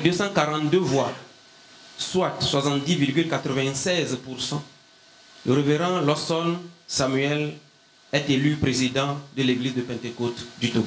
avec 242 voix, soit 70,96%, le révérend Lawson Samuel est élu président de l'église de Pentecôte du Togo.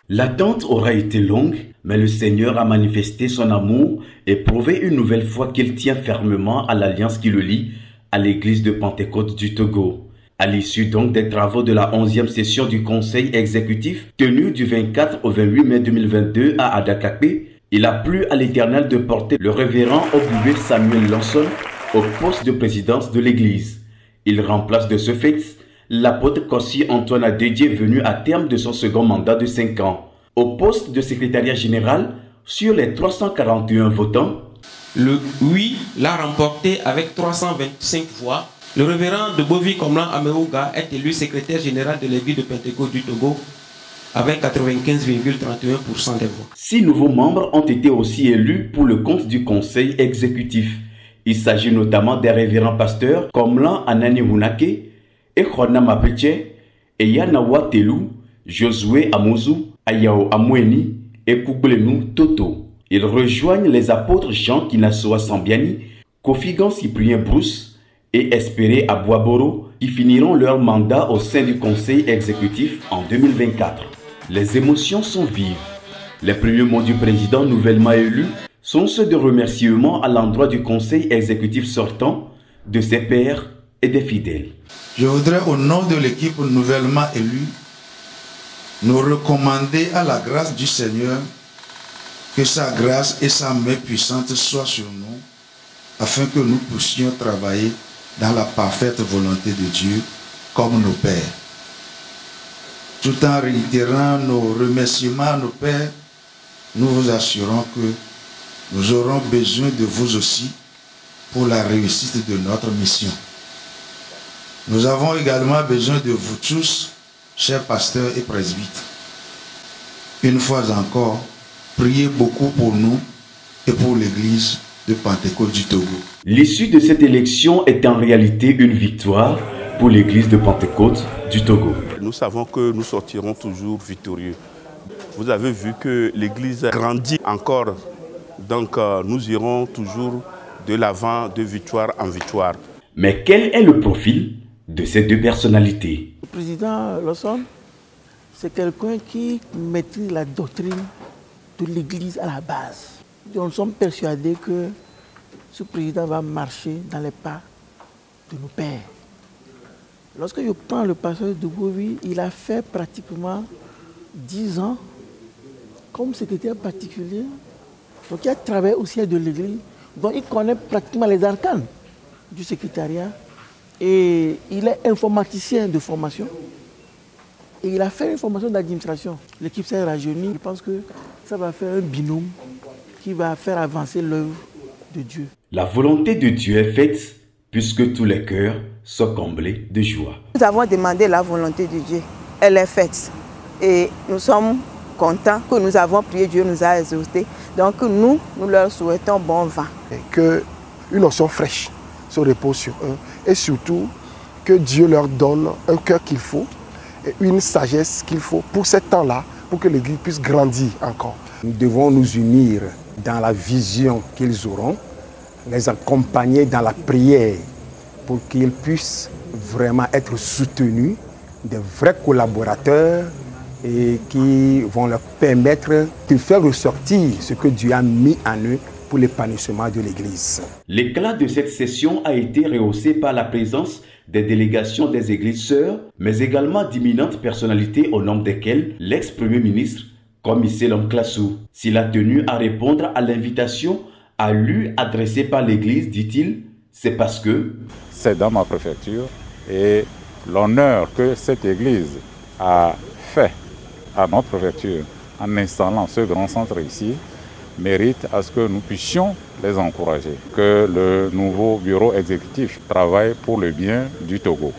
L'attente aura été longue, mais le Seigneur a manifesté son amour et prouvé une nouvelle fois qu'il tient fermement à l'alliance qui le lie à l'église de Pentecôte du Togo. À l'issue donc des travaux de la 11e session du Conseil exécutif, tenue du 24 au 28 mai 2022 à Adakakpé, il a plu à l'Éternel de porter le révérend Obubé Samuel Lawson au poste de présidence de l'église. Il remplace de ce fait l'apôtre Kossi Antoine Adedje venu à terme de son second mandat de 5 ans. Au poste de secrétariat général, sur les 341 votants, le oui l'a remporté avec 325 voix. Le révérend de Bovi Komlan Ameouga est élu secrétaire général de l'église de Pentecôte du Togo avec 95,31% des voix. 6 nouveaux membres ont été aussi élus pour le compte du conseil exécutif. Il s'agit notamment des révérends pasteurs Komlan Anani Hunake, Ekhona Mapeche, Eyanawa Telou, Josué Amouzou, Ayao Amweni et Koublenu Toto. Ils rejoignent les apôtres Jean Kinasoa Sambiani, Kofigan Cyprien Brousse et Espéré Abouaboro qui finiront leur mandat au sein du conseil exécutif en 2024. Les émotions sont vives. Les premiers mots du président nouvellement élu sont ceux de remerciement à l'endroit du conseil exécutif sortant, de ses pairs et des fidèles. Je voudrais, au nom de l'équipe nouvellement élue, nous recommander à la grâce du Seigneur que sa grâce et sa main puissante soient sur nous, afin que nous puissions travailler dans la parfaite volonté de Dieu comme nos pères. Tout en réitérant nos remerciements à nos pères, nous vous assurons que nous aurons besoin de vous aussi pour la réussite de notre mission. Nous avons également besoin de vous tous, chers pasteurs et presbytes. Une fois encore, priez beaucoup pour nous et pour l'église de Pentecôte du Togo. L'issue de cette élection est en réalité une victoire pour l'église de Pentecôte du Togo. Nous savons que nous sortirons toujours victorieux. Vous avez vu que l'église grandit encore. Donc nous irons toujours de l'avant de victoire en victoire. Mais quel est le profil de ces deux personnalités? Le président Lawson, c'est quelqu'un qui maîtrise la doctrine de l'église à la base. Nous sommes persuadés que ce président va marcher dans les pas de nos pères. Lorsque je prends le pasteur de Bovi, il a fait pratiquement 10 ans comme secrétaire particulier. Donc il a travaillé au siège de l'église, donc il connaît pratiquement les arcanes du secrétariat. Et il est informaticien de formation. Et il a fait une formation d'administration. L'équipe s'est rajeunie. Je pense que ça va faire un binôme qui va faire avancer l'œuvre de Dieu. La volonté de Dieu est faite puisque tous les cœurs sont comblés de joie. Nous avons demandé la volonté de Dieu. Elle est faite. Et nous sommes contents que nous avons prié, Dieu nous a exaucés. Donc nous leur souhaitons bon vent. Qu'une notion fraîche se repose sur eux. Et surtout, que Dieu leur donne un cœur qu'il faut et une sagesse qu'il faut pour ce temps-là, pour que l'Église puisse grandir encore. Nous devons nous unir dans la vision qu'ils auront, les accompagner dans la prière pour qu'ils puissent vraiment être soutenus, de vrais collaborateurs et qui vont leur permettre de faire ressortir ce que Dieu a mis en eux pour l'épanouissement de l'Église. L'éclat de cette session a été rehaussé par la présence des délégations des églises sœurs, mais également d'imminentes personnalités au nombre desquelles l'ex-premier ministre, comme Selom Klassou. S'il a tenu à répondre à l'invitation à lui adressée par l'Église, dit-il, c'est parce que c'est dans ma préfecture et l'honneur que cette Église a fait à notre préfecture en installant ce grand centre ici mérite à ce que nous puissions les encourager, que le nouveau bureau exécutif travaille pour le bien du Togo.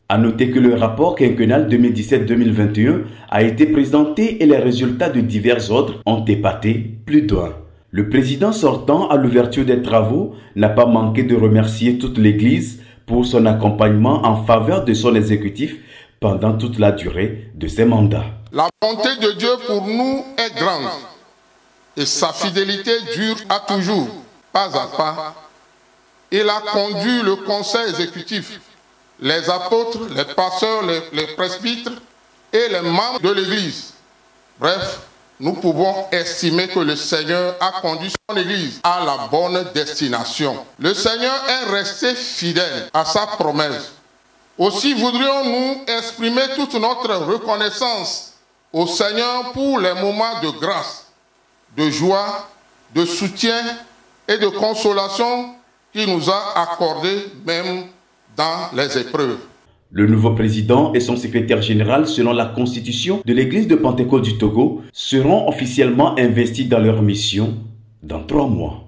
A noter que le rapport quinquennal 2017-2021 a été présenté et les résultats de divers ordres ont épaté plus d'un. Le président sortant à l'ouverture des travaux n'a pas manqué de remercier toute l'Église pour son accompagnement en faveur de son exécutif pendant toute la durée de ses mandats. La bonté de Dieu pour nous est grande et sa fidélité dure à toujours, pas à pas. Il a conduit le conseil exécutif, les apôtres, les pasteurs, les presbytres et les membres de l'Église. Bref, nous pouvons estimer que le Seigneur a conduit son Église à la bonne destination. Le Seigneur est resté fidèle à sa promesse. Aussi voudrions-nous exprimer toute notre reconnaissance au Seigneur pour les moments de grâce, de joie, de soutien et de consolation qu'il nous a accordés même dans les épreuves. Le nouveau président et son secrétaire général, selon la constitution de l'église de Pentecôte du Togo, seront officiellement investis dans leur mission dans 3 mois.